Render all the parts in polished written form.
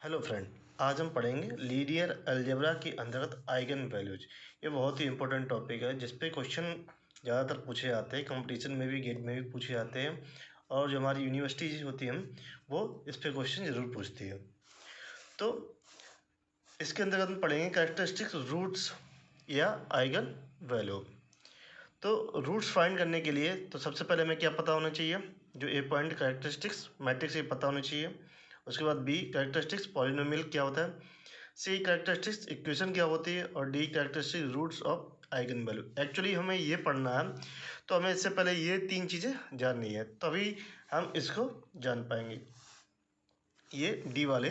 Hello friend, आज हम पढ़ेंगे लीनियर अलजेब्रा के अंतर्गत आइगन वैल्यूज। ये बहुत ही इंपॉर्टेंट टॉपिक है जिस पे क्वेश्चन ज़्यादातर पूछे जाते हैं, कंपटीशन में भी, गेट में भी पूछे जाते हैं। और जो हमारी यूनिवर्सिटीज होती हैं वो इस पे क्वेश्चन ज़रूर पूछती है। तो इसके अंतर्गत हम पढ़ेंगे कैरेक्टरिस्टिक्स रूट्स या आइगन वैल्यू। तो रूट्स फाइंड करने के लिए तो सबसे पहले हमें क्या पता होना चाहिए, जो ए पॉइंट कैरेक्टरिस्टिक्स मैट्रिक्स ये पता होना चाहिए। उसके बाद बी कैरेक्टरिस्टिक्स पॉलिनोमियल क्या होता है, सी कैरेक्टरिस्टिक्स इक्वेशन क्या होती है, और the characteristics roots of eigen value. Actually हमें ये पढ़ना है तो हमें इससे पहले ये तीन चीज़ें जाननी है, तभी हम इसको जान पाएंगे, ये डी वाले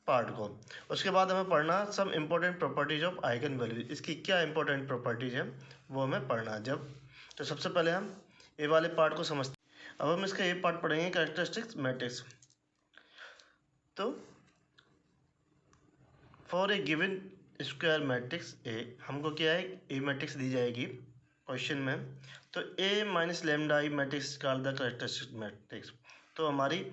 पार्ट को। उसके बाद हमें पढ़ना some important properties of eigen value. इसकी क्या इंपॉर्टेंट प्रॉपर्टीज है वो हमें पढ़ना है जब। तो सबसे पहले हम ए वाले पार्ट को समझते हैं। अब हम इसका ए पार्ट पढ़ेंगे कैरेक्टरिस्टिक्स मैट्रिक्स। तो for a given square matrix A, हमको क्या है, ए मैट्रिक्स दी जाएगी क्वेश्चन में। तो a minus lambda I matrix called the characteristic matrix. तो हमारी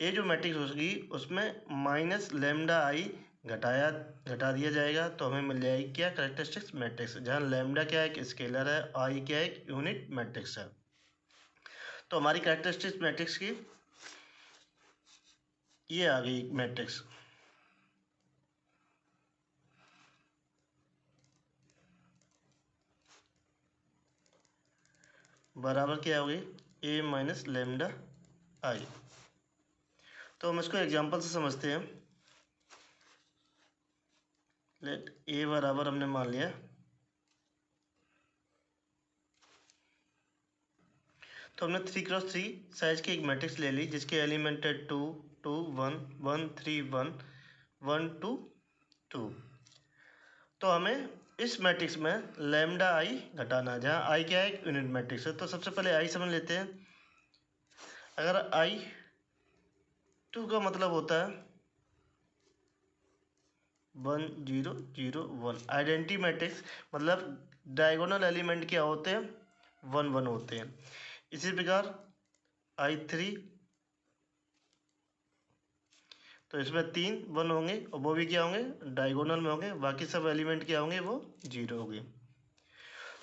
ए जो मैट्रिक्स होगी उसमें माइनस लेमडा आई घटा दिया जाएगा, तो हमें मिल जाएगी क्या, कैरेक्टरिस्टिक्स मैट्रिक्स, जहाँ लेमडा क्या है, एक स्केलर है, आई क्या है, एक यूनिट मैट्रिक्स है। तो हमारी कैरेक्टरिस्टिक्स मैट्रिक्स की ये आ गई मैट्रिक्स। बराबर क्या होगी, ए माइनस लेमडा आई। तो हम इसको एग्जांपल से समझते हैं। लेट ए बराबर हमने मान लिया, तो हमने 3x3 साइज की एक मैट्रिक्स ले ली जिसके एलिमेंट है 2 2 1 1 3 1 1 2 2। तो हमें इस मैट्रिक्स में लेमडा आई घटाना है, जहाँ आई क्या है, एक यूनिट मैट्रिक्स है। तो सबसे पहले आई समझ लेते हैं। अगर आई 2 का मतलब होता है 1 0 0 1, आइडेंटिटी मैट्रिक्स मतलब डायगोनल एलिमेंट क्या होते हैं, 1 1 होते हैं। इसी प्रकार I3, तो इसमें 3 1 होंगे और वो भी क्या होंगे, डायगोनल में होंगे, बाकी सब एलिमेंट क्या होंगे, वो 0 होंगे।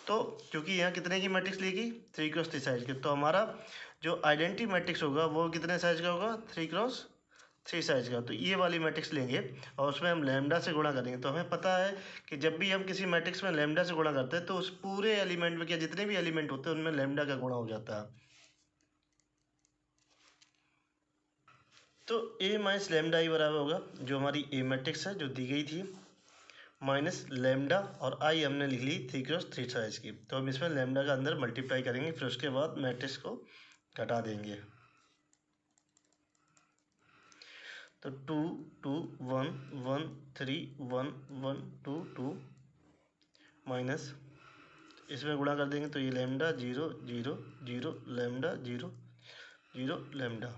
तो क्योंकि यहाँ कितने की मैट्रिक्स लेगी, 3x3 साइज की, तो हमारा जो आइडेंटिटी मैट्रिक्स होगा वो कितने साइज का होगा, 3x3 साइज का। तो ये वाली मैट्रिक्स लेंगे और उसमें हम लैम्डा से गुणा करेंगे। तो हमें पता है कि जब भी हम किसी मैट्रिक्स में लैम्डा से गुणा करते हैं तो उस पूरे एलिमेंट में क्या, जितने भी एलिमेंट होते हैं उनमें लैम्डा का गुणा हो जाता है। तो ए माइनस लेमडा आई बराबर होगा, जो हमारी ए मैट्रिक्स है जो दी गई थी, माइनस लेमडा, और आई हमने लिख ली 3x3 साइज की। तो हम इसमें लेमडा का अंदर मल्टीप्लाई करेंगे, फिर उसके बाद मैट्रिक्स को घटा देंगे। तो 2 2 1 1 3 1 1 2 2 माइनस, इसमें गुणा कर देंगे तो ये लेमडा 0 0 0 लेमडा 0 0 लेमडा।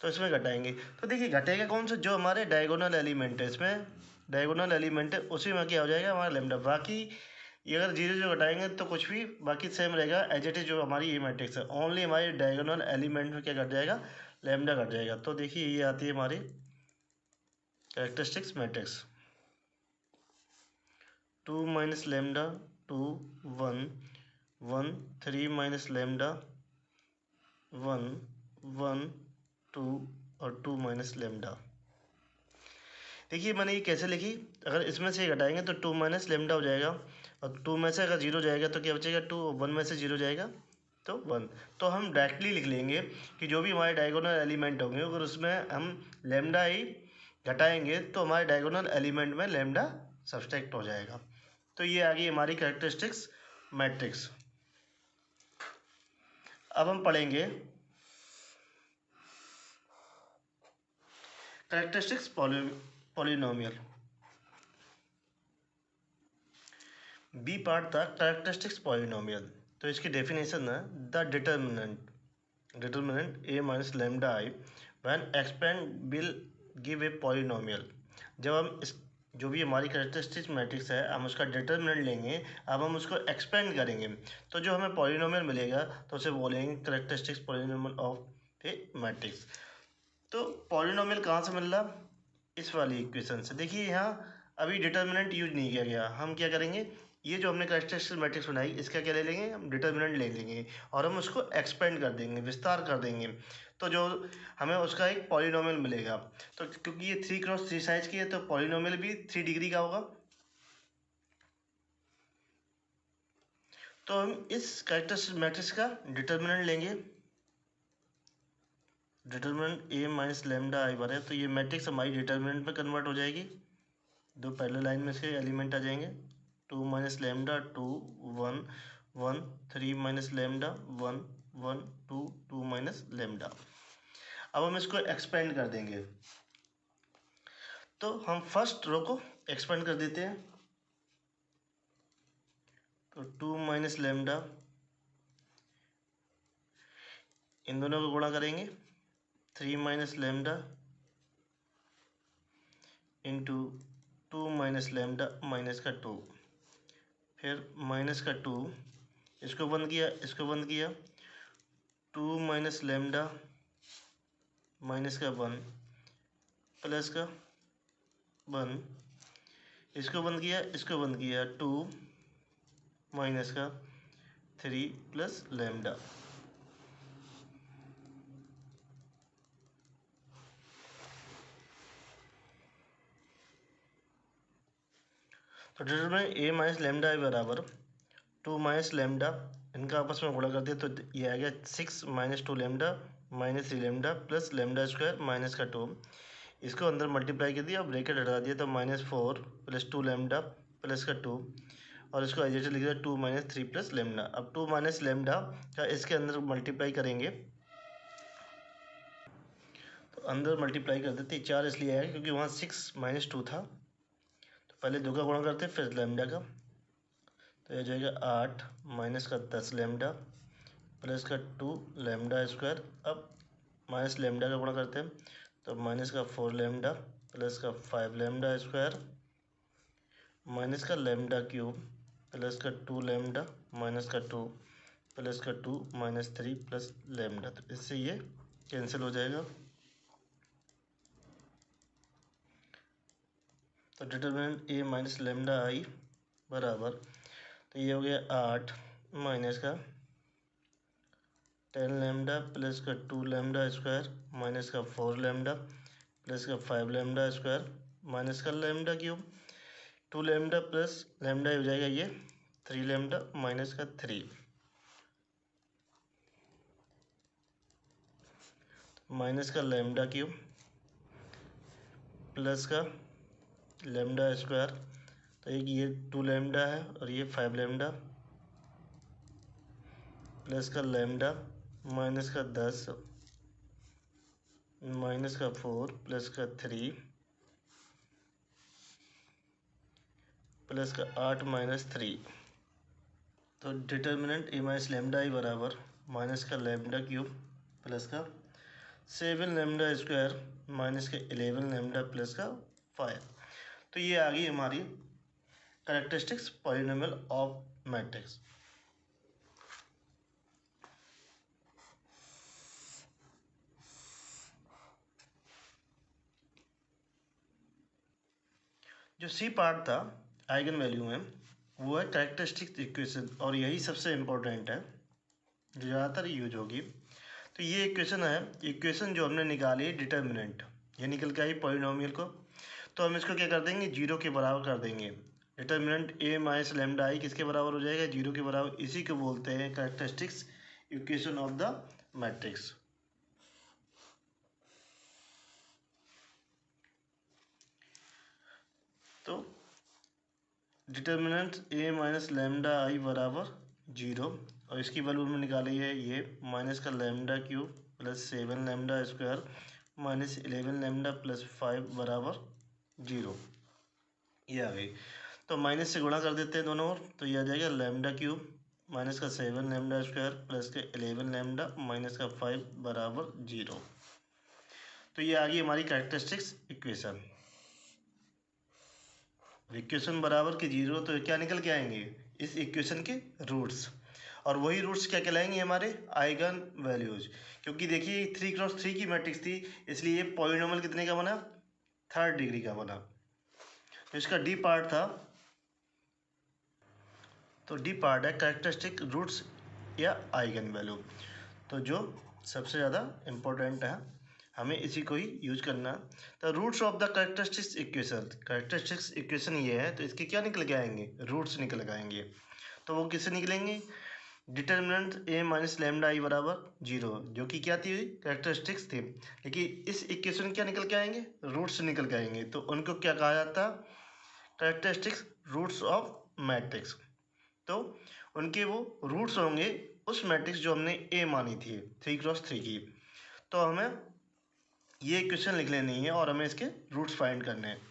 तो इसमें घटाएंगे, तो देखिए घटेगा कौन सा, जो हमारे डायगोनल एलिमेंट है, इसमें डायगोनल एलिमेंट है उसी में क्या हो जाएगा, हमारा लेमडा। बाकी ये अगर 0 जो घटाएंगे तो कुछ भी बाकी सेम रहेगा एज इट इज, जो हमारी ये मैट्रिक्स है, ओनली हमारी डायगोनल एलिमेंट में क्या घट जाएगा, लेमडा घट जाएगा। तो देखिए ये आती है हमारी characteristics matrix. 2 minus lambda 2 1 1 3 minus lambda 1 1 2 और 2 माइनस लेमडा। देखिए मैंने ये कैसे लिखी, अगर इसमें से घटाएंगे तो 2 माइनस लेमडा हो जाएगा, और 2 में से अगर 0 जाएगा तो क्या बचेगा, 2, 1 में से 0 जाएगा तो 1। तो हम डायरेक्टली लिख लेंगे कि जो भी हमारे डायगोनल एलिमेंट होंगे अगर उसमें हम लेमडा ही घटाएंगे तो हमारे डायगोनल एलिमेंट में लेमडा सब्सट्रैक्ट हो जाएगा। तो ये आ गई हमारी कैरेक्टरिस्टिक्स मैट्रिक्स। अब हम पढ़ेंगे कैरेक्टरिस्टिक्स पॉलिनोमियल। बी पार्ट था कैरेक्टरिस्टिक्स पॉलिनोमियल। तो इसकी डेफिनेशन है, the determinant a minus lambda I when expand will give a polynomial. जब हम इस जो भी हमारी कैरेक्टरिस्टिक्स मैट्रिक्स है हम उसका डिटर्मिनेंट लेंगे, अब हम उसको एक्सपेंड करेंगे तो जो हमें पॉलिनोमियल मिलेगा तो उसे बोलेंगे characteristics polynomial of A matrix. तो पॉलिनोमियल कहाँ से मिल रहा? इस वाली इक्वेशन से। देखिए यहाँ अभी डिटर्मिनेंट यूज नहीं किया गया, हम क्या करेंगे, ये जो हमने कैरेक्टरिस्टिक मैट्रिक्स बनाई इसका क्या ले लेंगे, हम डिटर्मिनेंट ले लेंगे और हम उसको एक्सपेंड कर देंगे, विस्तार कर देंगे, तो जो हमें उसका एक पॉलिनोमियल मिलेगा। तो क्योंकि ये 3x3 साइज की है तो पॉलिनोमियल भी 3 डिग्री का होगा। तो हम इस कैरेक्टरिस्टिक मैट्रिक्स का डिटर्मिनेंट लेंगे, determinant a minus lambda I bar है, तो ये मैट्रिक्स हमारी डिटर्मिनेंट में कन्वर्ट हो जाएगी। दो पहले लाइन में से एलिमेंट आ जाएंगे, 2 minus lambda 2 1 1 3 minus lambda 1 1 2 2 minus lambda. अब हम इसको एक्सपेंड कर देंगे, तो हम फर्स्ट रो को एक्सपेंड कर देते हैं। तो 2 माइनस लेमडा, इन दोनों को गुणा करेंगे, 3 minus lambda into 2 minus lambda minus का 2, फिर माइनस का 2, इसको बंद किया, इसको बंद किया, 2 माइनस लेमडा माइनस का 1 प्लस का 1, इसको बंद किया, इसको बंद किया, 2 माइनस का 3 प्लस लेमडा। तो डिटरमिनेंट ए माइनस लेमडा है बराबर 2 माइनस लेमडा, इनका आपस में गुणा कर दिया तो ये आ गया 6 minus 2 lambda minus 3 lambda plus lambda square minus का 2, इसको अंदर मल्टीप्लाई कर दिया और ब्रैकेट हटा दिया तो -4 प्लस 2 लेमडा प्लस का 2, और इसको एज लिख दिया 2 माइनस 3 प्लस लेमडा। अब 2 माइनस लेमडा का इसके अंदर मल्टीप्लाई करेंगे, तो अंदर मल्टीप्लाई कर देते, 4 इसलिए आएगा क्योंकि वहाँ 6 माइनस 2 था, तो पहले 2 का गुणा करते फिर लेमडा का, तो यह जाएगा 8 माइनस का 10 लेमडा प्लस का 2 लेमडा स्क्वायर। अब माइनस लेमडा का गुणा करते हैं तो माइनस का 4 लेमडा प्लस का 5 लेमडा स्क्वायर माइनस का लेमडा क्यूब प्लस का 2 लेमडा माइनस का 2 प्लस का 2 माइनस 3 प्लस लेमडा, तो इससे ये कैंसिल हो जाएगा। तो determinant A minus lambda I बराबर, तो ये हो गया 8 माइनस का 10 लेमडा प्लस का 2 लेमडा स्क्वायर माइनस का 4 लेमडा प्लस का 5 लेमडा स्क्वायर माइनस का lambda cube, 2 lambda plus lambda हो जाएगा ये 3 लेमडा माइनस का 3 माइनस का लेमडा क्यूब प्लस का लेमडा स्क्वायर, तो एक ये 2 लेमडा है और ये 5 लेमडा प्लस का लेमडा माइनस का 10 माइनस का 4 प्लस का 3 प्लस का 8 माइनस 3। तो determinant a minus lambda I बराबर माइनस का लेमडा क्यूब प्लस का 7 लेमडा स्क्वायर माइनस का 11 लेमडा प्लस का 5। तो ये आ गई हमारी कैरेक्टरिस्टिक्स पॉलिनोमियल ऑफ मैट्रिक्स। जो सी पार्ट था आइगन वैल्यू में, वो है कैरेक्टरिस्टिक इक्वेशन, और यही सबसे इम्पोर्टेंट है जो ज़्यादातर यूज होगी। तो ये इक्वेशन है, इक्वेशन जो हमने निकाली डिटर्मिनेंट, ये निकल के आई पॉलिनोमियल को, तो हम इसको क्या कर देंगे, जीरो के बराबर कर देंगे। डिटर्मिनेंट ए माइनस लेमडा आई किसके बराबर हो जाएगा, जीरो के बराबर। इसी को बोलते हैं characteristics equation of the matrix. तो determinant a minus lambda I बराबर जीरो, और इसकी वैल्यू में निकाली है ये माइनस का lambda cube plus 7 lambda square minus 11 lambda plus 5 बराबर जीरो, ये आ गई। तो माइनस से गुणा कर देते हैं दोनों ओर, तो ये आ जाएगा लेमडा क्यूब माइनस का 7 लेमडा स्क्वायर प्लस के 11 लेमडा माइनस का 5 बराबर जीरो। तो ये आ गई हमारी कैरेक्टरिस्टिक्स इक्वेशन। इक्वेशन बराबर के जीरो, तो क्या निकल के आएंगे, इस इक्वेशन के रूट्स, और वही रूट्स क्या कहलाएंगे हमारे आइगन वैल्यूज। क्योंकि देखिए 3x3 की मैट्रिक्स थी, इसलिए पॉलिनॉमियल कितने का बना, 3rd डिग्री का बना। तो इसका डी पार्ट था, तो डी पार्ट है कैरेक्टरिस्टिक रूट्स या आइगन वैल्यू। तो जो सबसे ज़्यादा इम्पोर्टेंट है, हमें इसी को ही यूज करना है। तो roots of the characteristics equation, characteristics equation ये है, तो इसके क्या निकल के आएंगे, रूट्स निकल के आएंगे। तो वो किससे निकलेंगे, डिटर्मिनेंट ए माइनस लैम्डा आई बराबर 0, जो कि क्या थी, कैरेक्टरिस्टिक्स थी। लेकिन इस इक्वेशन क्या निकल के आएंगे, रूट्स निकल के आएंगे। तो उनको क्या कहा जाता है, कैरेक्टरिस्टिक्स रूट्स ऑफ मैट्रिक्स। तो उनके वो रूट्स होंगे उस मैट्रिक्स जो हमने ए मानी थी 3x3 की। तो हमें ये इक्वेशन लिख लेनी है और हमें इसके रूट्स फाइंड करने हैं।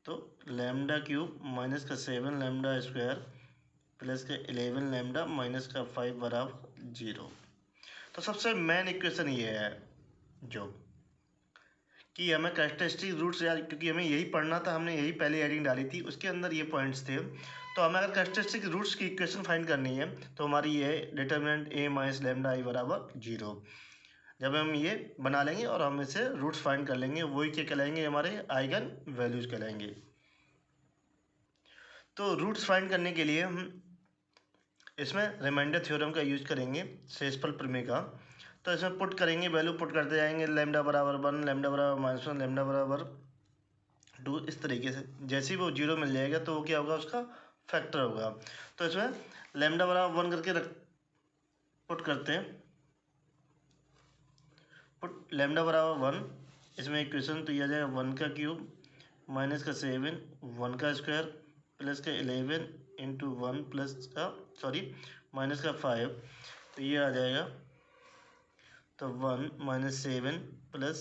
तो लैम्डा क्यूब माइनस का 7 लैम्डा स्क्वायर प्लस का 11 लैम्डा माइनस का 5 बराबर 0। तो सबसे मेन इक्वेशन ये है जो कि हमें कैरेक्टरिस्टिक रूट्स याद, क्योंकि हमें यही पढ़ना था, हमने यही पहले हेडिंग डाली थी, उसके अंदर ये पॉइंट्स थे। तो हमें अगर कैरेक्टरिस्टिक रूट्स की इक्वेशन फाइंड करनी है तो हमारी ये है डिटर्मिनेंट ए माइनस लैम्डा आई बराबर 0। जब हम ये बना लेंगे और हम इसे रूट्स फाइंड कर लेंगे, वही क्या कहलाएंगे, हमारे आइगन वैल्यूज कहलाएंगे। तो रूट्स फाइंड करने के लिए हम इसमें रिमाइंडर थ्योरम का यूज करेंगे, शेषफल प्रमेय का। तो इसमें पुट करेंगे, वैल्यू पुट करते जाएंगे, लैम्डा बराबर 1, लैम्डा बराबर -1, लैम्डा बराबर 2, इस तरीके से। जैसे ही वो 0 मिल जाएगा तो वो क्या होगा, उसका फैक्टर होगा। तो इसमें लैम्डा बराबर 1 करके पुट करते हैं, पुट लैम्डा बराबर 1, इसमें इक्वेशन तो ये आ जाएगा 1 का क्यूब माइनस का 7, 1 का स्क्वायर प्लस का 11 इंटू 1 प्लस का माइनस का 5, तो ये आ जाएगा। तो 1 माइनस 7 प्लस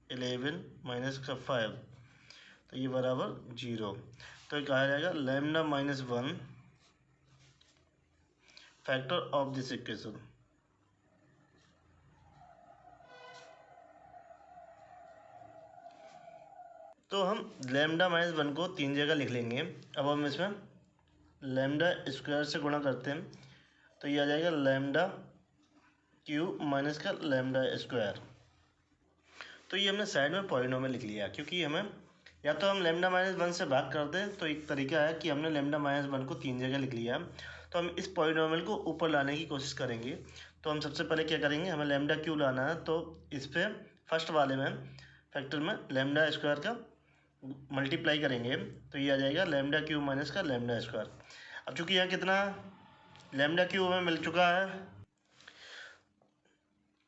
11 माइनस का 5, तो ये बराबर 0। तो कहा जाएगा lambda minus 1 factor of this equation. तो हम लैम्डा माइनस 1 को 3 जगह लिख लेंगे। अब हम इसमें लैम्डा स्क्वायर से गुणा करते हैं, तो ये आ जाएगा लैम्डा क्यूब माइनस का लैम्डा स्क्वायर। तो ये हमने साइड में पॉलिनोमियल लिख लिया, क्योंकि हमें या तो हम लैम्डा माइनस 1 से भाग कर दें, तो एक तरीका है कि हमने लैम्डा माइनस 1 को 3 जगह लिख लिया। तो हम इस पॉलिनोमियल को ऊपर लाने की कोशिश करेंगे। तो हम सबसे पहले क्या करेंगे, हमें लैम्डा क्यूब लाना है, तो इस पर फर्स्ट वाले में फैक्टर में लैम्डा स्क्वायर का मल्टीप्लाई करेंगे, तो ये आ जाएगा लैम्डा क्यूब माइनस का लैम्डा स्क्वायर। अब चूंकि यहाँ कितना लैम्डा क्यूब हमें मिल चुका है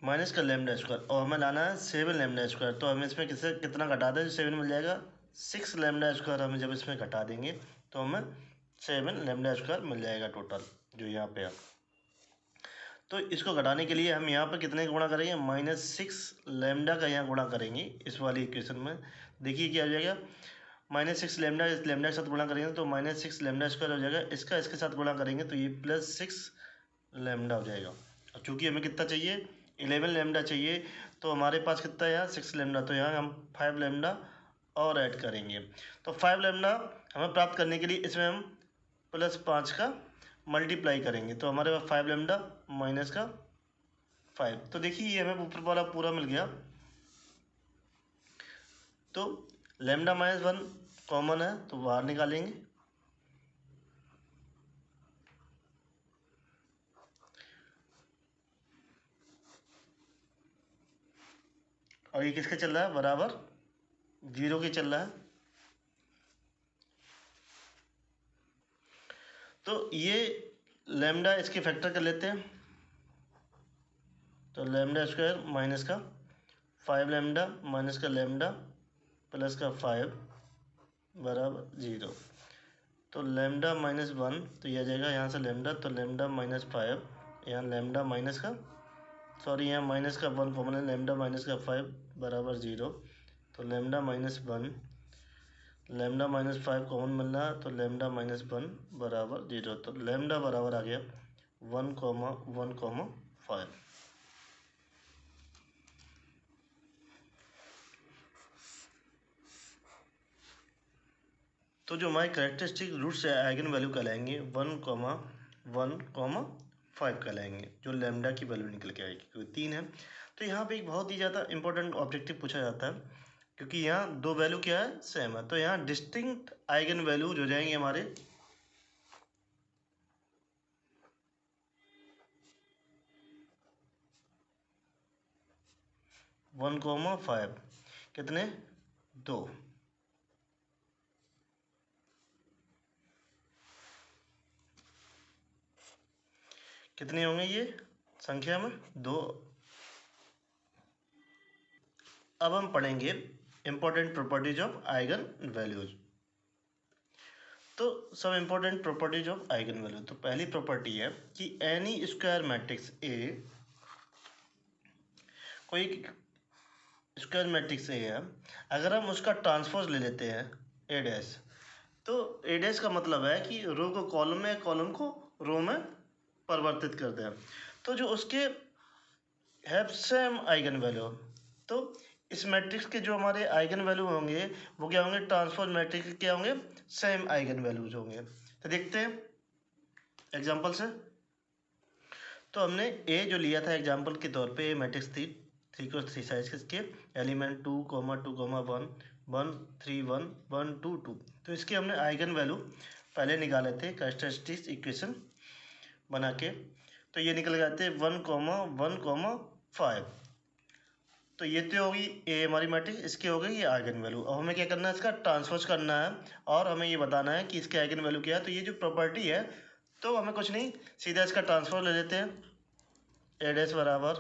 माइनस का लैम्डा स्क्वायर, और हमें लाना है 7 लैम्डा स्क्वायर। तो हमें इसमें किससे कितना घटा दें, 7 मिल जाएगा, 6 लैम्डा स्क्वायर हमें जब इसमें घटा देंगे तो हमें 7 लैम्डा स्क्वायर मिल जाएगा टोटल, जो यहाँ पे है। तो इसको घटाने के लिए हम यहाँ पर कितने गुणा करेंगे, -6 लैम्डा का यहाँ गुणा करेंगे इस वाली इक्वेशन में। देखिए क्या हो जाएगा, -6 लैम्डा, इस लैम्डा के साथ गुणा करेंगे तो -6 लैम्डा स्क्वायर हो जाएगा। इसका इसके साथ गुणा करेंगे तो ये +6 लैम्डा हो जाएगा। अब चूँकि हमें कितना चाहिए, 11 लैम्डा चाहिए, तो हमारे पास कितना है यहाँ 6 लैम्डा, तो यहाँ हम 5 लैम्डा और ऐड करेंगे। तो 5 लैम्डा हमें प्राप्त करने के लिए इसमें हम +5 का मल्टीप्लाई करेंगे, तो हमारे पास 5 लैम्डा माइनस का 5। तो देखिए ये हमें ऊपर वाला पूरा मिल गया। तो लैम्डा -1 कॉमन है तो बाहर निकालेंगे, और ये किसके चल रहा है, बराबर 0 के चल रहा है। तो ये लैम्डा इसके फैक्टर कर लेते हैं, तो लैम्डा स्क्वायर माइनस का 5 लैम्डा माइनस का लैम्डा प्लस का 5 बराबर 0। तो लैम्डा -1, तो यह आ जाएगा यहाँ से लैम्डा, तो लैम्डा -5, यहाँ लैम्डा माइनस का यहाँ माइनस का 1 कॉमन है, लैम्डा माइनस का 5 बराबर 0। तो लैम्डा -1 लैम्डा -5 कॉमन मिल रहा है, तो लैम्डा -1 बराबर 0। तो लैम्डा बराबर आ गया 1,1,5। तो जो हमारे कैरेक्टरिस्टिक रूट्स से आइगन वैल्यू कहलाएंगे 1,1,5 कहलाएंगे, जो लैम्डा की वैल्यू निकल के आएगी, क्योंकि 3 है। तो यहाँ पे एक बहुत ही ज़्यादा इंपॉर्टेंट ऑब्जेक्टिव पूछा जाता है, क्योंकि यहाँ दो वैल्यू क्या है, सेम है। तो यहाँ डिस्टिंक्ट आइगन वैल्यू जो जाएंगे हमारे 1,5 कितने, 2। कितने होंगे ये संख्या में, 2। अब हम पढ़ेंगे important properties of eigen values. तो सब important properties of eigen value. तो पहली प्रॉपर्टी है कि एनी स्क्वायर मैट्रिक्स ए, कोई स्क्वायर मैट्रिक्स ए है, अगर हम उसका ट्रांसपोज ले लेते हैं ए डैश, तो ए डैश का मतलब है कि रो को कॉलम में, कॉलम को रो में परिवर्तित करते हैं, तो जो उसके हैव सेम आइगन वैल्यू। तो इस मैट्रिक्स के जो हमारे आइगन वैल्यू होंगे वो क्या होंगे, ट्रांसपोज मैट्रिक्स के क्या होंगे, सेम आइगन वैल्यूज होंगे। तो देखते हैं एग्जांपल से। तो हमने ए जो लिया था एग्जांपल के तौर पे, ए मैट्रिक्स थी 3x3 साइज के एलिमेंट 2, 2, 1, 1, 3, 1, 1, 2, 2। तो इसके हमने आइगन वैल्यू पहले निकाले थे कैरेक्टरिस्टिक इक्वेशन बना के। तो ये निकल गए थे 1,1,5। तो ये तो होगी ए हमारी मैट्रिक्स, इसकी हो गई ये आइगन वैल्यू। अब हमें क्या करना है, इसका ट्रांसपोज करना है और हमें ये बताना है कि इसके आइगन वैल्यू क्या है। तो ये जो प्रॉपर्टी है, तो हमें कुछ नहीं, सीधा इसका ट्रांसपोज ले लेते हैं। ए डैश बराबर,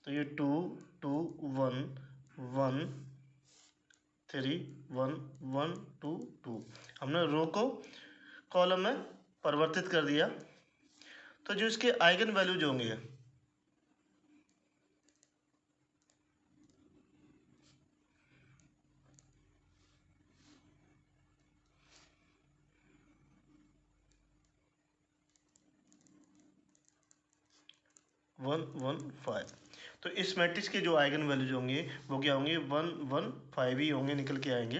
तो ये 2, 2, 1, 1, 3, 1, 1, 2, 2। हमने रो को कॉलम में परिवर्तित कर दिया। तो जो इसके आइगन वैल्यू जो होंगे 1,1,5। तो इस मैट्रिक्स के जो आइगन वैल्यूज होंगे वो क्या होंगे, 1,1,5 ही होंगे, निकल के आएंगे।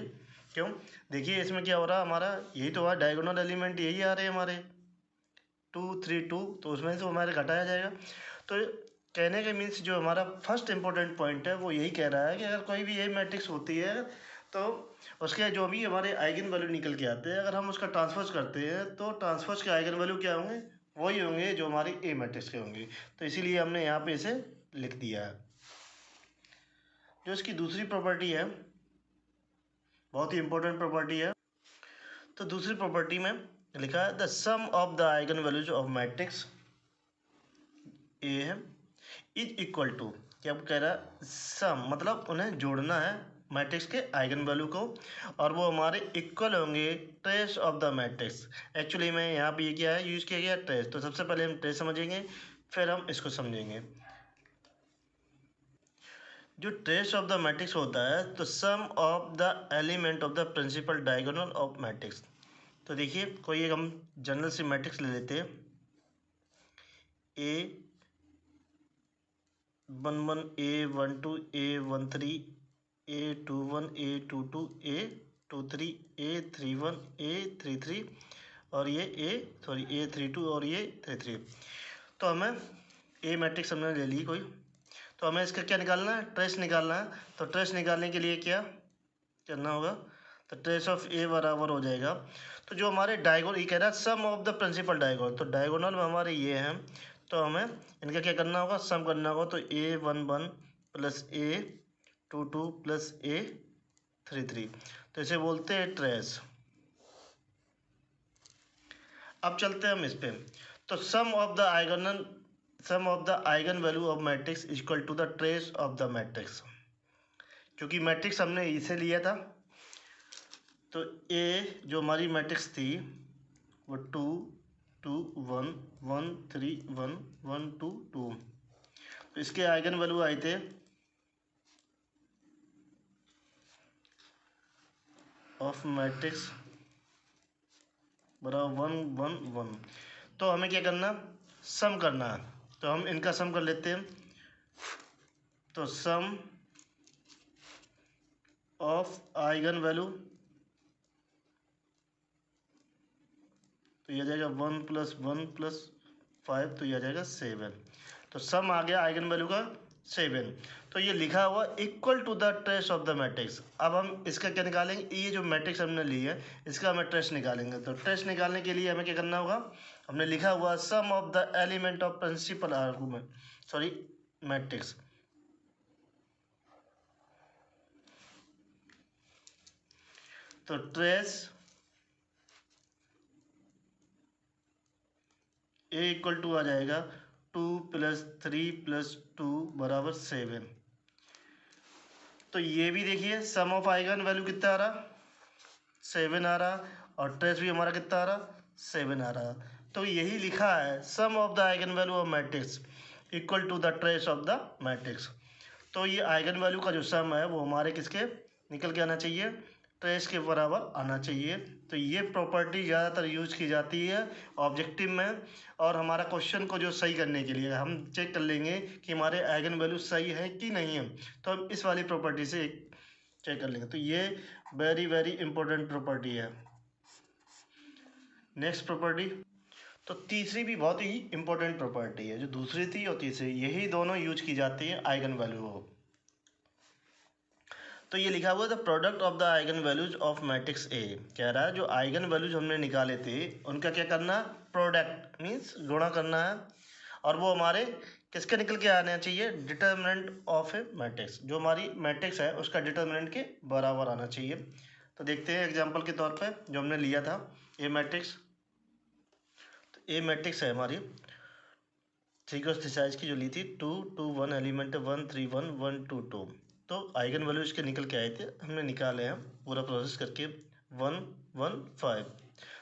क्यों, देखिए इसमें क्या हो रहा है, हमारा यही तो है डायगोनल एलिमेंट, यही आ रहे हैं हमारे 2, 3, 2। तो उसमें से हमारे घटाया जाएगा। तो कहने के मीन्स जो हमारा फर्स्ट इंपॉर्टेंट पॉइंट है वो यही कह रहा है कि अगर कोई भी यही मैट्रिक्स होती है तो उसके जो भी हमारे आइगन वैल्यू निकल के आते हैं, अगर हम उसका ट्रांसपोज करते हैं तो ट्रांसपोज के आइगन वैल्यू क्या होंगे, वही होंगे जो हमारी ए मैट्रिक्स के होंगे। तो इसीलिए हमने यहाँ पे इसे लिख दिया है। जो इसकी दूसरी प्रॉपर्टी है, बहुत ही इंपॉर्टेंट प्रॉपर्टी है। तो दूसरी प्रॉपर्टी में लिखा है the sum of the eigen values of matrix A है इज इक्वल टू, क्या कह रहा है, सम मतलब उन्हें जोड़ना है मैट्रिक्स के आइगन वैल्यू को, और वो हमारे इक्वल होंगे trace of the matrix. Actually में यहाँ पे ये क्या है, यूज़ किया गया ट्रेस। तो सबसे पहले हम ट्रेस समझेंगे, फिर हम इसको समझेंगे। जो ट्रेस ऑफ द मैट्रिक्स होता है, तो sum of the element of the principal diagonal of matrix. तो देखिए कोई एक हम जनरल सी मैट्रिक्स ले लेते हैं, ए 1, 1, A12, A13, A21, A22, A23, A31, A33 और ये A32 और ये 33। तो हमें ए मैट्रिक्स हमने ले ली कोई, तो हमें इसका क्या निकालना है, ट्रेस निकालना है। तो ट्रेस निकालने के लिए क्या करना होगा, तो ट्रेस ऑफ ए बराबर हो जाएगा। तो जो हमारे डायगोनल, ये कह रहा है sum of the principal diagonal, तो डायगोनल में हमारे ये हैं, तो हमें इनका क्या करना होगा, सम करना होगा। तो A11 plus A22 plus A33, तो इसे बोलते हैं ट्रेस। अब चलते हैं हम इस पे। तो sum of the eigen value of matrix equal to the trace of the matrix. क्योंकि मैट्रिक्स हमने इसे लिया था, तो ए जो हमारी मैट्रिक्स थी वो 2, 2, 1, 1, 3, 1, 1, 2, 2। तो इसके आइगन वैल्यू आए थे ऑफ मैट्रिक्स बराबर 1, 1, 1। तो हमें क्या करना, सम करना है। तो हम इनका सम कर लेते हैं। तो सम ऑफ आइगन वैल्यू, तो ये आ जाएगा 1+1+5, तो ये आ जाएगा 7। तो सम आ गया आइगन वैल्यू का 7। तो ये लिखा हुआ equal to the trace of the matrix. अब हम इसका क्या निकालेंगे, ये जो मैट्रिक्स हमने ली है इसका हमें ट्रेस निकालेंगे। तो ट्रेस निकालने के लिए हमें क्या करना होगा, हमने लिखा हुआ sum of the element of principal argument, sorry matrix. तो ट्रेस ए इक्वल टू आ जाएगा 2+3+2 बराबर 7। तो ये भी देखिए सम ऑफ आइगन वैल्यू कितना आ रहा, 7 आ रहा, और ट्रेस भी हमारा कितना आ रहा, 7 आ रहा। तो यही लिखा है sum of the eigen value of matrix equal to the trace of the matrix. तो ये आइगन वैल्यू का जो सम है वो हमारे किसके निकल के आना चाहिए, ट्रेस के बराबर आना चाहिए। तो ये प्रॉपर्टी ज़्यादातर यूज की जाती है ऑब्जेक्टिव में, और हमारा क्वेश्चन को जो सही करने के लिए हम चेक कर लेंगे कि हमारे आइगन वैल्यू सही है कि नहीं है, तो हम इस वाली प्रॉपर्टी से चेक कर लेंगे। तो ये वेरी वेरी इंपॉर्टेंट प्रॉपर्टी है। नेक्स्ट प्रॉपर्टी, तो तीसरी भी बहुत ही इंपॉर्टेंट प्रॉपर्टी है, जो दूसरी थी और तीसरी यही दोनों यूज की जाती है आइगन वैल्यू को। तो ये लिखा हुआ है the product of the eigen values of matrix ए। कह रहा है जो आइगन वैल्यूज हमने निकाले थे उनका क्या करना, प्रोडक्ट मीन्स गुणा करना है, और वो हमारे किसके निकल के आना चाहिए, डिटर्मिनेंट ऑफ ए मैट्रिक्स, जो हमारी मैट्रिक्स है उसका डिटर्मिनेंट के बराबर आना चाहिए। तो देखते हैं एग्जाम्पल के तौर पर जो हमने लिया था ए मैट्रिक्स। तो ए मैट्रिक्स है हमारी 3 क्रॉस 3 साइज की जो ली थी, 2 2 1 एलिमेंट 1 3 1 1 2 2। तो आइगन वैल्यू इसके निकल के आए थे, हमने निकाले हैं पूरा प्रोसेस करके 1 1 5।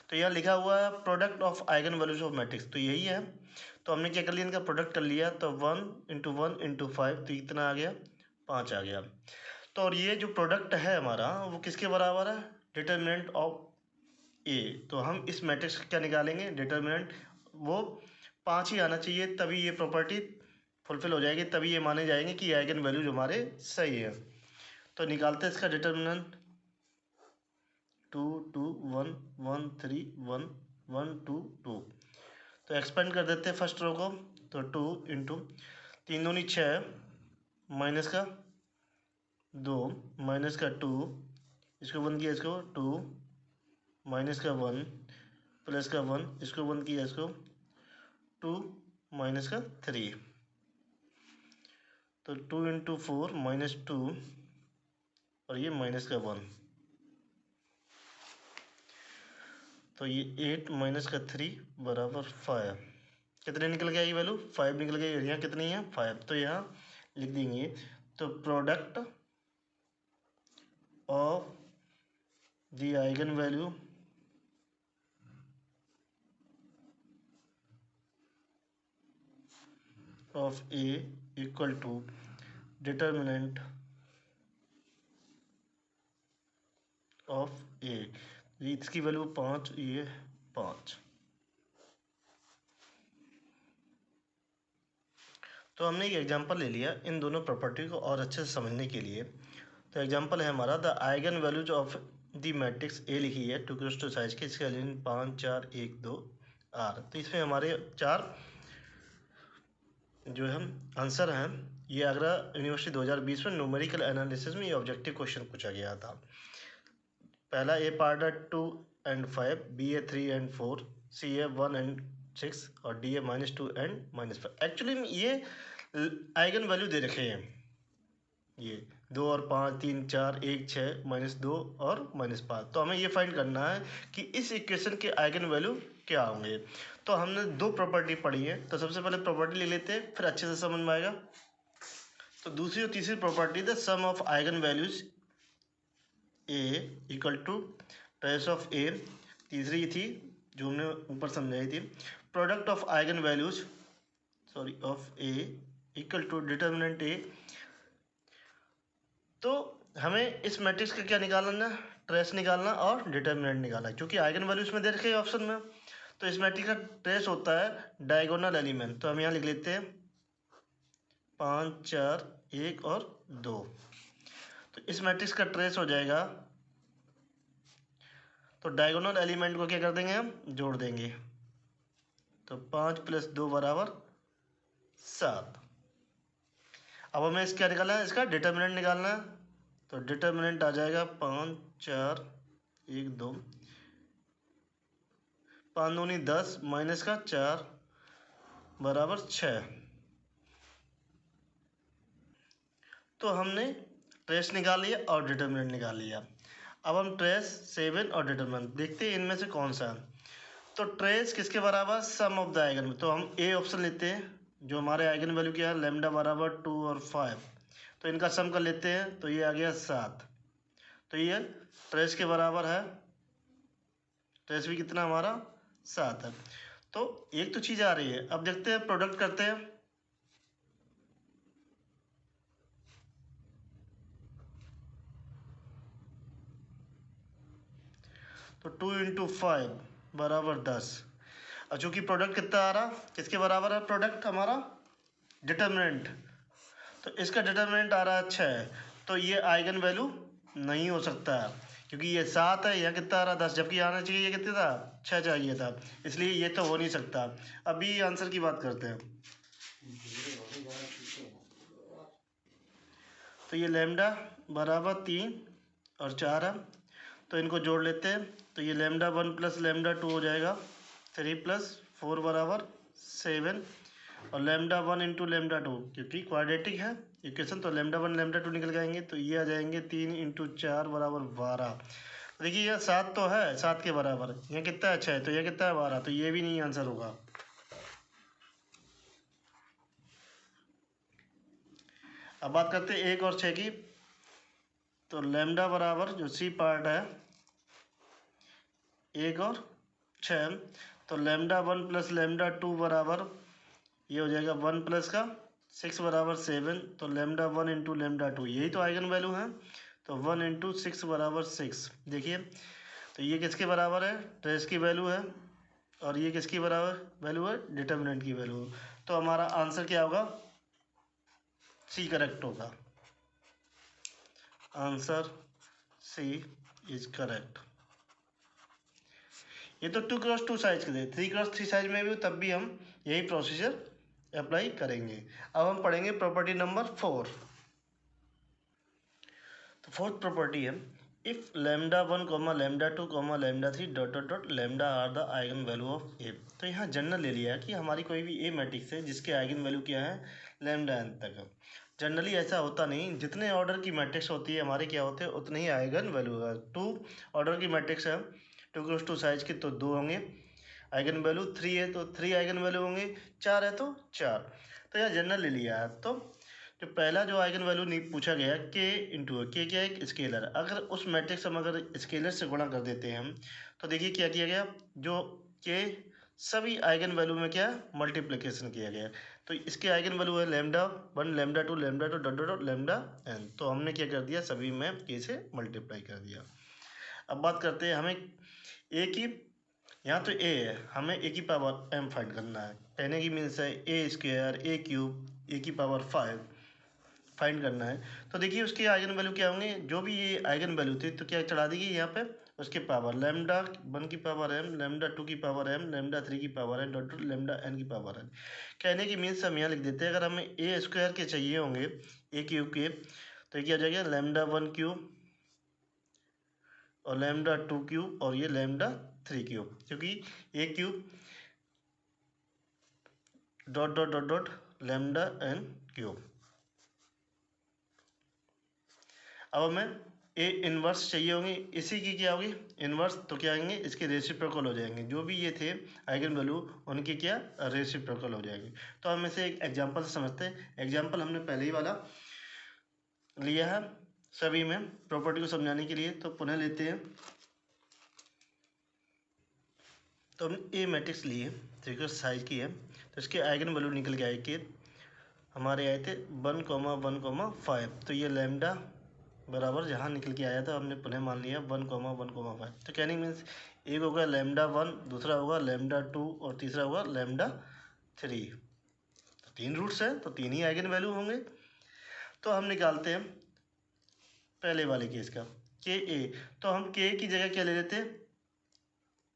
तो यहाँ लिखा हुआ है product of eigen values of matrix, तो यही है। तो हमने क्या कर लिया, इनका प्रोडक्ट कर लिया, तो 1 × 1 × 5, तो कितना आ गया, 5 आ गया। तो और ये जो प्रोडक्ट है हमारा वो किसके बराबर है, डिटर्मिनेंट ऑफ ए। तो हम इस मैट्रिक्स का क्या निकालेंगे, डिटर्मिनेंट, वो 5 ही आना चाहिए, तभी ये प्रॉपर्टी फुलफिल हो जाएगी, तभी ये माने जाएंगे कि आइगन वैल्यूज हमारे सही है। तो निकालते हैं इसका डिटर्मिनेंट, 2 2 1 1 3 1 1 2 2। तो एक्सपेंड कर देते हैं फर्स्ट रो को, तो 2 × 3 दूनी 6, माइनस का 2 माइनस का 2, इसको 1 किया, इसको 2 माइनस का 1 प्लस का 1, इसको 1 किया, इसको 2 माइनस का 3। तो 2 × 4 -2, और ये माइनस का 1, तो ये 8 माइनस का 3 बराबर 5। कितने निकल गया ये वैल्यू, 5 निकल गया। यहाँ कितनी है, 5, तो यहाँ लिख देंगे। तो product of the eigen value of a equal to determinant of a. इसकी वैल्यू 5, ये 5। तो हमने एक एग्जांपल ले लिया इन दोनों प्रॉपर्टी को और अच्छे से समझने के लिए। तो एग्जांपल है हमारा the eigen values of the matrix ए लिखी है 2 × 2 साइज की, इसके एलिमेंट 5 4 1 2 आर। तो इसमें हमारे 4 जो हम आंसर हैं, ये आगरा यूनिवर्सिटी 2020 में न्यूमेरिकल एनालिसिस में ये ऑब्जेक्टिव क्वेश्चन पूछा गया था। पहला ए पार्ट है 2 और 5, बी है 3 और 4, सी है 1 और 6, और डी है -2 और -5। एक्चुअली में ये आइगन वैल्यू दे रखे हैं, ये 2 और 5 3 4 1 6 -2 और -5। तो हमें ये फाइंड करना है कि इस इक्वेशन के आइगन वैल्यू क्या होंगे। तो हमने 2 प्रॉपर्टी पढ़ी है, तो सबसे पहले प्रॉपर्टी ले लेते हैं, फिर अच्छे से समझ में आएगा। तो दूसरी और तीसरी property the sum of eigen values a equal to trace of a. तीसरी थी जो हमने ऊपर समझाई थी, product of eigen values of a equal to determinant a. तो हमें इस मैट्रिक्स का क्या निकालना, ट्रेस निकालना और डिटर्मिनेंट निकालना, क्योंकि आइगन वैल्यूज में दे रखे हैं ऑप्शन में। तो इस मैट्रिक्स का ट्रेस होता है डायगोनल एलिमेंट। तो हम यहाँ लिख लेते हैं 5 4 1 और 2। तो इस मैट्रिक्स का ट्रेस हो जाएगा, तो डायगोनल एलिमेंट को क्या कर देंगे हम, जोड़ देंगे। तो 5 + 2 = 7। अब हमें इसका निकालना है, इसका डिटर्मिनेंट निकालना है। तो डिटर्मिनेंट आ जाएगा 5 4 1 2, 5 दूनी 10 माइनस का 4 = 6। तो हमने ट्रेस निकाल लिया और डिटर्मिनेंट निकाल लिया। अब हम ट्रेस 7 और डिटर्मिनेंट देखते हैं इनमें से कौन सा है। तो ट्रेस किसके बराबर, सम ऑफ द आइगन। तो हम ए ऑप्शन लेते हैं, जो हमारे आइगन वैल्यू क्या है, लैम्डा = 2 और 5। तो इनका सम कर लेते हैं, तो ये आ गया 7। तो ये ट्रेस के बराबर है, ट्रेस भी कितना हमारा 7 है। तो एक तो चीज़ आ रही है। अब देखते हैं, प्रोडक्ट करते हैं। तो 2 × 5 = 10। और चूँकि प्रोडक्ट कितना आ रहा, किसके बराबर है प्रोडक्ट हमारा, डिटर्मिनेंट। तो इसका डिटर्मिनेंट आ रहा है 6। तो ये आइगन वैल्यू नहीं हो सकता है, क्योंकि ये 7 है, यहाँ कितना आ रहा 10, जबकि आना चाहिए ये कितना था 6 चाहिए था, इसलिए ये तो हो नहीं सकता। अभी आंसर की बात करते हैं। तो ये लैम्डा = 3 और 4 है, तो इनको जोड़ लेते हैं। तो ये λ1 + λ2 हो जाएगा 3 + 4 = 7। और λ1 × λ2, क्योंकि क्वाड्रेटिक है इक्वेशन, तो λ1 λ2 निकल के आएंगे। तो ये आ जाएंगे 3 × 4 = 12। देखिए ये 7 तो है, 7 के बराबर। यहाँ कितना अच्छा है, तो ये कितना है 12, तो ये भी नहीं आंसर होगा। अब बात करते हैं 1 और 6 की। तो लैम्डा बराबर जो सी पार्ट है 1 और 6, तो λ1 + λ2 बराबर ये हो जाएगा 1 + का 6 = 7। तो λ1 × λ2, यही तो आइगन वैल्यू है। तो 1 × 6 = 6। देखिए, तो ये किसके बराबर है, ट्रेस की वैल्यू है, और ये किसकी बराबर वैल्यू है, डिटर्मिनेंट की वैल्यू। तो हमारा आंसर क्या होगा, सी करेक्ट होगा। Answer C is correct. ये तो 2 × 2 साइज के थे, 3 × 3 साइज में भी तब भी हम यही प्रोसीजर अप्लाई करेंगे। अब हम पढ़ेंगे प्रॉपर्टी नंबर 4। तो फोर्थ प्रॉपर्टी है, if λ1, λ2, λ3 ... lambda are the eigen value of a. तो यहाँ जनरल ले लिया है कि हमारी कोई भी ए मैट्रिक्स है जिसके आइगन वैल्यू क्या है, λn तक। जनरली ऐसा होता नहीं, जितने ऑर्डर की मैट्रिक्स होती है हमारे क्या होते हैं, उतने ही आइगन वैल्यू है। 2 ऑर्डर की मैट्रिक्स है, 2 × 2 साइज की, तो 2 होंगे आइगन वैल्यू। 3 है तो 3 आइगन वैल्यू होंगे, 4 है तो 4। तो यहाँ जनरल ले लिया है। तो जो पहला जो आइगन वैल्यू नहीं पूछा गया, के इंटू के क्या है, एक स्केलर। अगर उस मैट्रिक्स हम अगर स्केलर से गुणा कर देते हैं हम, तो देखिए क्या किया गया, जो के सभी आइगन वैल्यू में क्या मल्टीप्लिकेशन किया गया। तो इसके आइगन वैल्यू है λ1, λ2, λ2 ... λn। तो हमने क्या कर दिया, सभी में के से मल्टीप्लाई कर दिया। अब बात करते हैं, हमें ए की, यहाँ तो ए है, हमें ए की पावर m फाइंड करना है। कहने की मीन्स है a² a³ a⁵ फाइंड करना है। तो देखिए उसके आइगन वैल्यू क्या होंगे, जो भी ये आइगन वैल्यू थी तो क्या चढ़ा देगी यहाँ पे, उसके पावर λ1 की पावर m, λ2 की पावर m, λ3 की पावर n, λn की पावर n। कहने की मीन्स हम यहाँ लिख देते हैं, अगर हमें a² के चाहिए होंगे a³ के, तो क्या हो जाएगा λ1³ और λ2³ और ये λ3³, क्योंकि a³ ... λn³। अब हमें ए इन्वर्स चाहिए होंगे, इसी की क्या होगी इन्वर्स, तो क्या आएंगे, इसके रेसिप्रोकल हो जाएंगे। जो भी ये थे आइगन वैल्यू उनके क्या रेसिप्रोकल हो जाएंगे। तो हम इसे एक एग्जांपल से समझते हैं। एग्जांपल हमने पहले ही वाला लिया है सभी में प्रॉपर्टी को समझाने के लिए, तो पुनः लेते हैं। तो हम ए मैट्रिक्स लिए, देखो साइज की है, तो इसके आइगन वैल्यू निकल के आए कि हमारे आए थे 1, 1, 5। तो ये लैम्डा बराबर जहाँ निकल के आया था हमने पुनः मान लिया 1, 1, 5। तो कहने मीन्स एक होगा λ1, दूसरा होगा λ2 और तीसरा होगा λ3। तो 3 रूट्स हैं, तो 3 ही आइगन वैल्यू होंगे। तो हम निकालते हैं पहले वाले केस का के ए, तो हम के की जगह क्या ले लेते हैं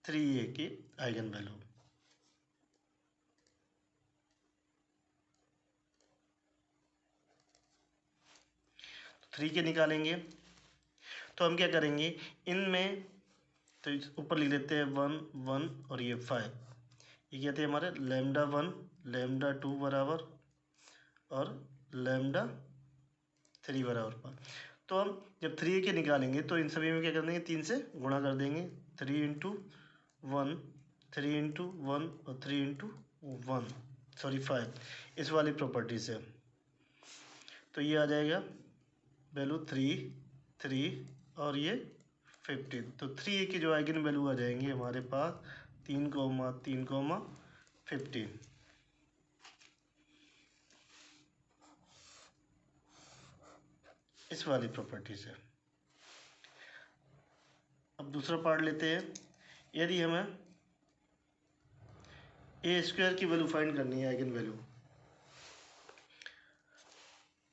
3a की आइगन वैल्यू। थ्री के निकालेंगे तो हम क्या करेंगे इनमें, तो ऊपर लिख लेते हैं 1 1 और ये 5, ये क्या थे हमारे लैम्डा 1 लैम्डा 2 बराबर और लैम्डा 3 बराबर 5। तो हम जब 3 के निकालेंगे तो इन सभी में क्या कर देंगे 3 से गुणा कर देंगे, 3 × 1 3 × 1 और 3 × 1 सॉरी 5, इस वाली प्रॉपर्टी से। तो ये आ जाएगा वैल्यू 3 3 और ये 15। तो 3a की जो आइगन वैल्यू आ जाएंगे हमारे पास 3, 3, 15 इस वाली प्रॉपर्टी से। अब दूसरा पार्ट लेते हैं। यदि हमें ए स्क्वायर की वैल्यू फाइंड करनी है आइगन वैल्यू,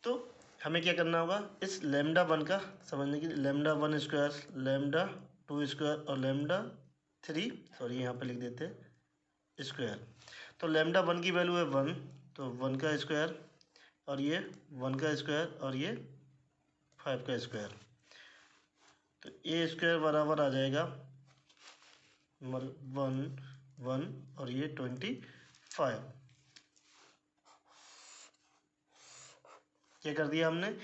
तो हमें क्या करना होगा इस लैम्डा 1 का समझने के लिए, लैम्डा 1 स्क्वायर लैम्डा 2 स्क्वायर और लैम्डा 3 सॉरी यहाँ पे लिख देते हैं स्क्वायर। तो लैम्डा 1 की वैल्यू है 1, तो 1 का स्क्वायर और ये 1 का स्क्वायर और ये 5 का स्क्वायर। तो ए स्क्वायर बराबर आ जाएगा 1 1 और ये 25। क्या कर दिया हमने,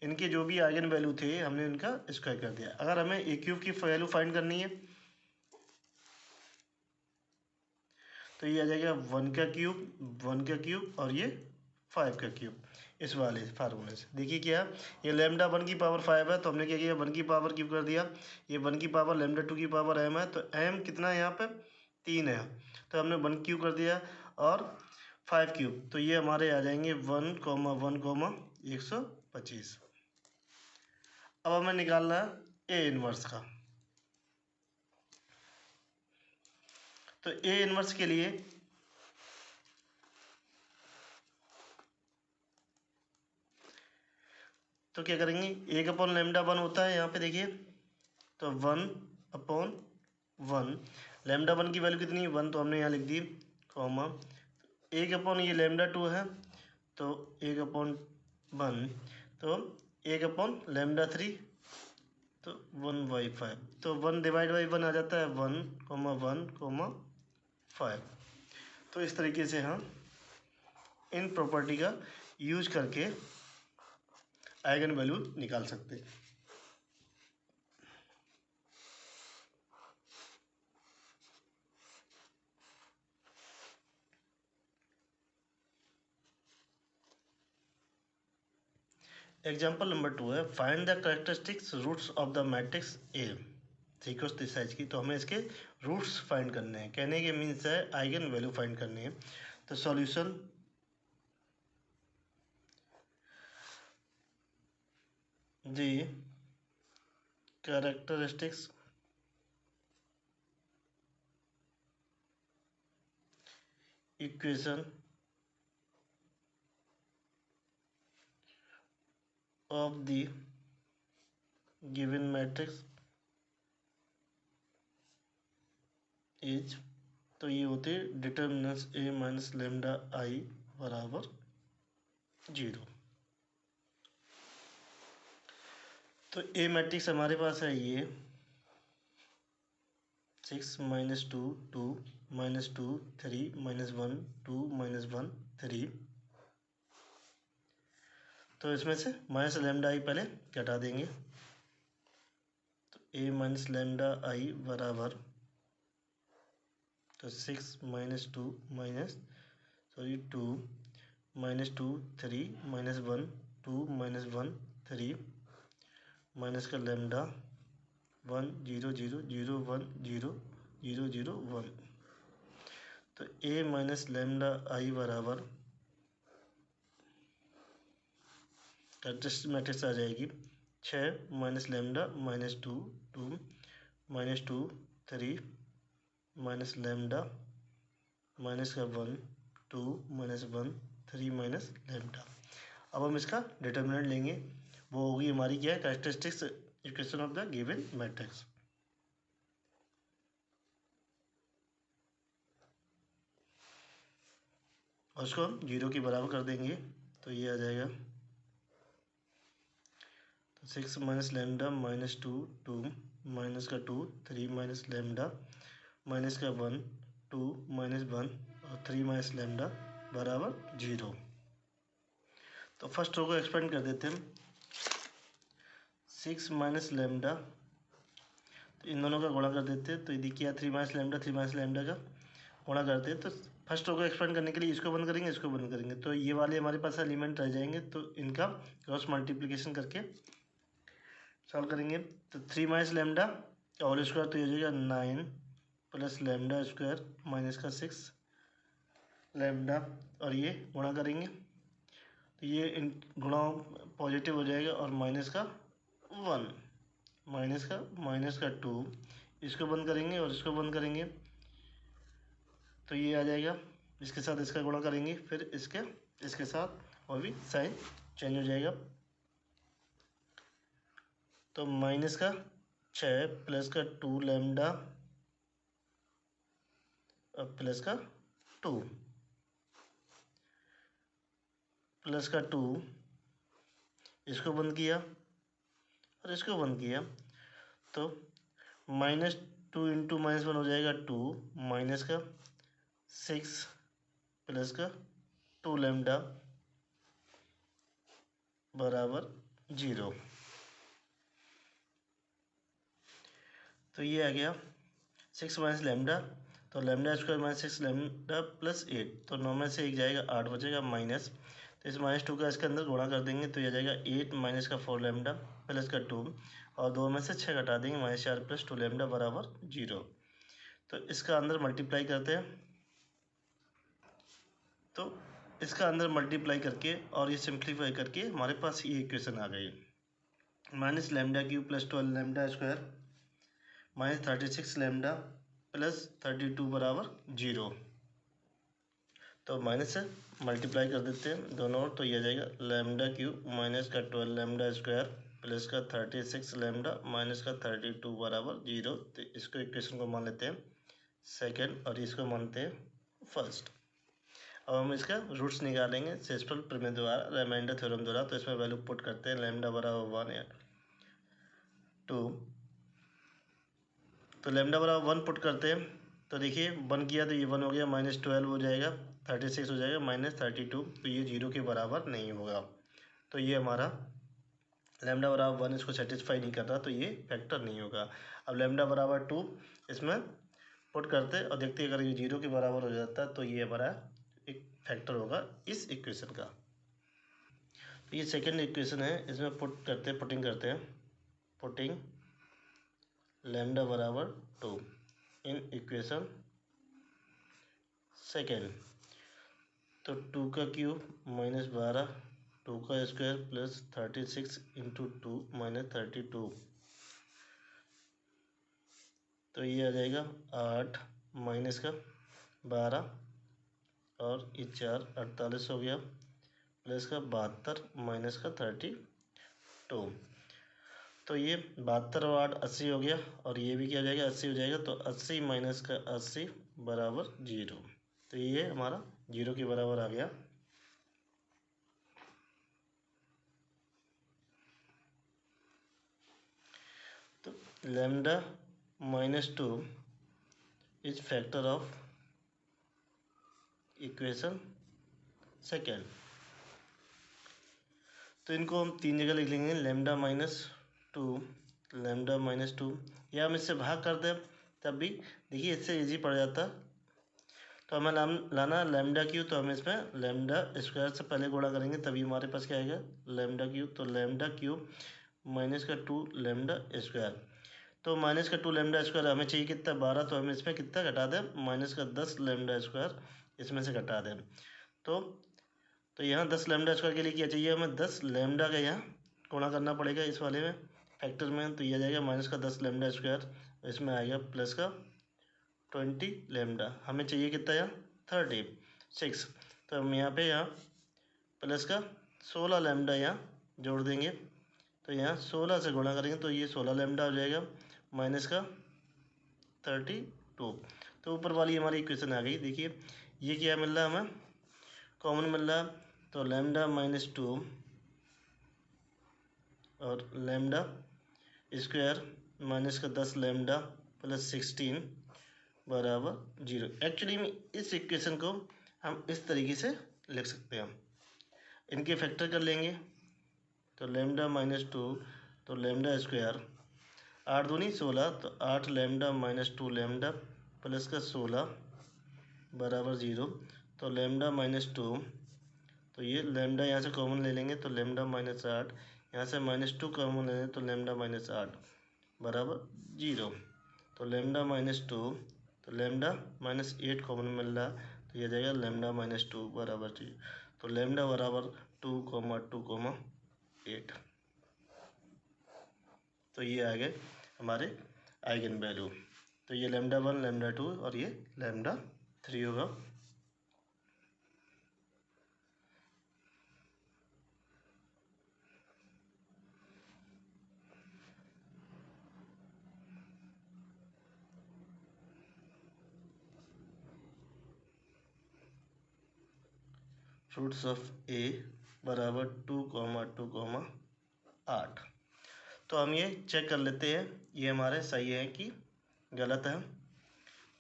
इनके जो भी आइगन वैल्यू थे हमने इनका स्क्वायर कर दिया। अगर हमें ए क्यूब की वैल्यू फाइंड करनी है तो ये आ जाएगा 1 का क्यूब और ये 5 का क्यूब, इस वाले फार्मूले से। देखिए क्या, ये लैम्डा 1 की पावर 5 है तो हमने क्या किया 1 की पावर क्यूब कर दिया। ये 1 की पावर लैम्डा 2 की पावर m है, तो m कितना है यहाँ पे 3 है, तो हमने 1 क्यूब कर दिया और 5 क्यूब, तो ये हमारे आ जाएंगे 1, 1, 125। अब हमें निकालना है ए इनवर्स का। तो ए इनवर्स के लिए तो क्या करेंगे 1/λ1 होता है यहाँ पे देखिए, तो 1/1 लैम्डा 1 की वैल्यू कितनी है 1, तो हमने यहाँ लिख दी कॉमा 1/ ये लैम्डा 2 है तो 1/1, तो 1/λ3 तो 1/5, तो 1/1 आ जाता है 1,1,5। तो इस तरीके से हम इन प्रॉपर्टी का यूज करके आइगन वैल्यू निकाल सकते हैं। एग्जाम्पल नंबर 2 है find the characteristics roots of the matrix A sequence this size की। तो हमें इसके रूट्स फाइंड करने हैं, कहने के मीन्स है आइगन वैल्यू फाइंड करनी है। तो solution the characteristics equation of the given matrix is, तो ये होते हैं डिटर्मिनेंट्स a माइनस लैम्डा आई बराबर 0। तो ए मैट्रिक्स हमारे पास है ये 6 -2 2 -2 3 -1 2 -1 3। तो इसमें से माइनस लैम्डा आई पहले घटा देंगे, तो ए माइनस लैम्डा आई बराबर, तो 6 -2 2 -2 3 -1 2 -1 3 माइनस का लैम्डा 1 0 0 0 1 0 0 0 1। तो ए माइनस लैम्डा आई बराबर कैरेक्टरिस्टिक मैट्रिक्स आ जाएगी 6 minus lambda -2 2 -2 3 minus lambda minus का 1 2 -1 3 माइनस लैम्डा। अब हम इसका डिटर्मिनेंट लेंगे वो होगी हमारी क्या है, characteristics equation of the given matrix. और उसको हम 0 के बराबर कर देंगे तो ये आ जाएगा, तो 6 माइनस लैम्डा माइनस 2, 2 माइनस का 2, 3 माइनस लैम्डा माइनस का 1, 2 माइनस 1 और 3 माइनस लैम्डा बराबर 0। तो फर्स्ट रो को एक्सपेंड कर देते हैं। 6 माइनस लैम्डा, तो इन दोनों का गुणा कर देते हैं, तो यदि किया 3 माइनस लैम्डा, 3 माइनस लैम्डा का गुणा करते हैं, तो फर्स्ट रो को एक्सपेंड करने के लिए इसको बंद करेंगे, इसको बंद करेंगे, तो ये वाले हमारे पास एलिमेंट रह जाएंगे, तो इनका क्रॉस मल्टीप्लिकेशन करके सॉल्व करेंगे। तो 3 माइनस लैम्डा होल स्क्वायर, तो ये हो जाएगा 9 प्लस लैम्डा स्क्वायर माइनस का 6 लैम्डा, और ये गुणा करेंगे तो ये गुणा पॉजिटिव हो जाएगा, और माइनस का 1 माइनस का 2, इसको बंद करेंगे और इसको बंद करेंगे, तो ये आ जाएगा, इसके साथ इसका गुणा करेंगे, फिर इसके साथ, और भी साइन चेंज हो जाएगा, तो माइनस का 6 प्लस का 2 लैम्डा और प्लस का 2 प्लस का 2, इसको बंद किया और इसको बंद किया, तो माइनस 2 इंटू माइनस 1 हो जाएगा 2 माइनस का 6 प्लस का 2 लैम्डा बराबर 0। तो ये आ गया 6 माइनस लैम्डा, तो lambda square minus 6 lambda plus 8, तो 9 में से 1 जाएगा, 8 बचेगा माइनस, तो इस माइनस 2 का इसके अंदर गुणा कर देंगे, तो ये आ जाएगा 8 माइनस का 4 लैम्डा प्लस का 2, और 2 में से 6 घटा देंगे, माइनस 4 प्लस 2 लैम्डा बराबर 0। तो इसका अंदर मल्टीप्लाई करते हैं, तो इसका अंदर मल्टीप्लाई करके और ये सिंप्लीफाई करके हमारे पास ये इक्वेशन आ गई, minus lambda cube plus 12 lambda square minus 36 lambda plus 32 बराबर 0। तो माइनस से मल्टीप्लाई कर देते हैं दोनों ओर, तो ये आ जाएगा लैम्डा क्यूब माइनस का 12 लैम्डा स्क्वायर प्लस का 36 लैम्डा माइनस का 32 बराबर 0। तो इसको इक्वेशन को मान लेते हैं सेकेंड और इसको मानते हैं फर्स्ट। अब हम इसका रूट्स निकालेंगे सेस्पल प्रमेय द्वारा, रिमाइंडर थ्योरम द्वारा, तो इसमें वैल्यू पुट करते हैं, लैम्डा बराबर 1 या 2, तो लैम्डा बराबर 1 पुट करते हैं, तो देखिए 1 किया तो ये 1 हो गया, माइनस 12 हो जाएगा, 36 हो जाएगा, माइनस 32, तो ये 0 के बराबर नहीं होगा, तो ये हमारा लैम्डा बराबर 1 इसको सेटिस्फाई नहीं कर रहा, तो ये फैक्टर नहीं होगा। अब लैम्डा बराबर 2 इसमें पुट करते और देखते अगर ये 0 के बराबर हो जाता है तो ये हमारा एक फैक्टर होगा इस इक्वेशन का। तो ये सेकेंड इक्वेशन है, इसमें पुटिंग करते हैं, पुटिंग लैम्डा बराबर 2 इन इक्वेशन सेकेंड, तो 2 का क्यूब माइनस 12, 2 का स्क्वायर प्लस 36 इंटू 2 माइनस 32, तो ये आ जाएगा 8 माइनस का 12 और ये 4 48 हो गया, प्लस का 72 माइनस का 32, तो ये 72 और 8 80 हो गया, और ये भी क्या हो जाएगा 80 हो जाएगा, तो 80 माइनस का 80 बराबर 0। तो ये हमारा 0 के बराबर आ गया। तो lambda -2 is factor of equation second. तो इनको हम 3 जगह लिख लेंगे, लैम्डा -2 या हम इससे भाग कर दें तब भी देखिए इससे इजी पड़ जाता। तो हमें लाना लैम्डा क्यू, तो हम इसमें लैम्डा स्क्वायर से पहले गुणा करेंगे तभी हमारे पास क्या आएगा लैम्डा क्यूब, तो लैम्डा क्यूब माइनस का 2 लैम्डा स्क्वायर, तो माइनस का 2 लैम्डा स्क्वायर हमें चाहिए कितना 12, तो हम इसमें कितना घटा दें माइनस का 10 लैम्डा स्क्वायर इसमें से घटा दें, तो यहाँ 10 लैम्डा स्क्वायर के लिए क्या चाहिए हमें 10 लैम्डा का यहाँ गुणा करना पड़ेगा इस वाले में फैक्टर में, तो ये आ जाएगा माइनस का 10 लैम्डा स्क्वायर, इसमें आएगा प्लस का 20 लैम्डा, हमें चाहिए कितना यहाँ 36, तो हम यहाँ पे प्लस का 16 लैम्डा यहाँ जोड़ देंगे, तो यहाँ 16 से गुणा करेंगे तो ये 16 लैम्डा हो जाएगा माइनस का 32। तो ऊपर वाली हमारी इक्वेशन आ गई। देखिए ये क्या मिल रहा है हमें, कॉमन मिल रहा है। तो लैम्डा -2 और लैम्डा स्क्वायर माइनस का 10 लैम्डा प्लस 16 बराबर 0। एक्चुअली में इस इक्वेशन को हम इस तरीके से लिख सकते हैं, इनके फैक्टर कर लेंगे तो लैम्डा -2 तो लैम्डा स्क्वायर 8 दूनी 16 तो 8 लैम्डा -2 लैम्डा प्लस का 16 बराबर 0। तो लैम्डा -2 तो ये लैम्डा यहाँ से कॉमन ले लेंगे तो लैम्डा -8, यहाँ से -2 कॉमन ले लेंगे तो लैम्डा -8 बराबर 0। तो लैम्डा -2 तो लैम्डा -8 कॉमन मिल रहा तो ये जाएगा लैम्डा -2 बराबर 0। तो लैम्डा बराबर 2,2,8। तो ये आ गए हमारे आइगन वैल्यू। तो ये लैम्डा 1 लैम्डा 2 और ये लैम्डा 3 होगा। फ्रूट्स ऑफ ए बराबर 2,2,8। तो हम ये चेक कर लेते हैं ये हमारे सही है कि गलत है।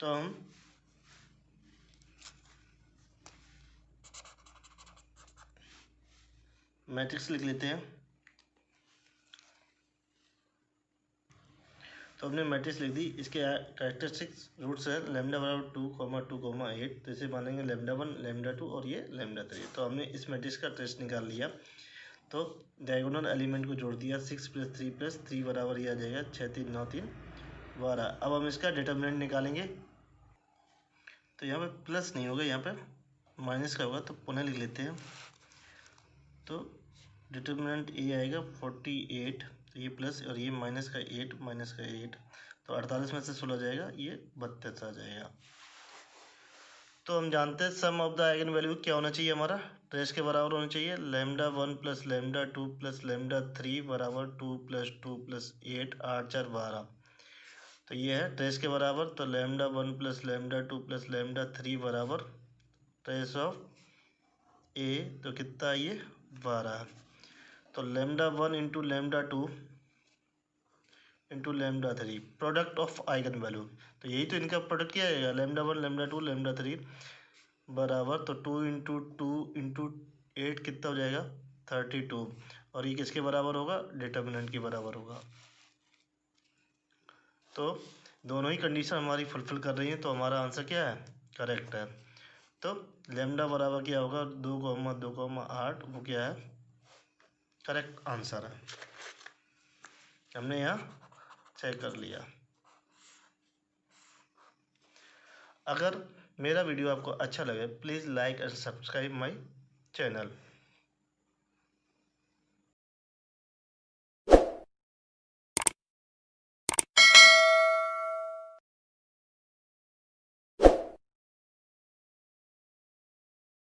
तो हम मैट्रिक्स लिख लेते हैं। तो हमने मैट्रिक्स लिख दी, इसके कैरेक्टरिस्टिक्स रूट्स है लैम्डा बराबर 2,2,8। तो इसे मानेंगे लैम्डा 1 लैम्डा 2 और ये लैम्डा 3। तो हमने इस मैट्रिक्स का ट्रेस निकाल लिया। तो डायगोनल एलिमेंट को जोड़ दिया, 6 + 3 + 3 बराबर ये आ जाएगा 6 3 9 3 12। अब हम इसका डिटर्मिनेंट निकालेंगे। तो यहाँ पे प्लस नहीं होगा, यहाँ पे माइनस का होगा। तो पुनः लिख लेते हैं। तो डिटर्मिनेंट ये आएगा 48, तो ये प्लस और ये माइनस का 8 तो 48 में से 16 जाएगा, ये 32 आ जाएगा। तो हम जानते हैं सम ऑफ द आइगन वैल्यू क्या होना चाहिए, हमारा ट्रेस के बराबर होना चाहिए। लैम्डा 1 + लैम्डा 2 + लैम्डा 3 बराबर 2 + 2 + 8 8 4 12। तो ये है ट्रेस के बराबर। तो लैम्डा 1 + लैम्डा 2 + लैम्डा 3 बराबर ट्रेस ऑफ ए तो कितना ये 12। तो lambda 1 × lambda 2 × lambda 3 product of eigen value. तो यही तो इनका प्रोडक्ट क्या है, लैम्डा 1 लैम्डा 2 लैम्डा 3 बराबर। तो 2 × 2 × 8 कितना हो जाएगा 32। और ये किसके बराबर होगा, डिटर्मिनेंट के बराबर होगा। तो दोनों ही कंडीशन हमारी फुलफिल कर रही हैं, तो हमारा आंसर क्या है, करेक्ट है। तो लैम्डा बराबर क्या होगा 2,2,8, वो क्या है, करेक्ट आंसर है। हमने यहाँ चेक कर लिया। अगर मेरा वीडियो आपको अच्छा लगे please like and subscribe my channel.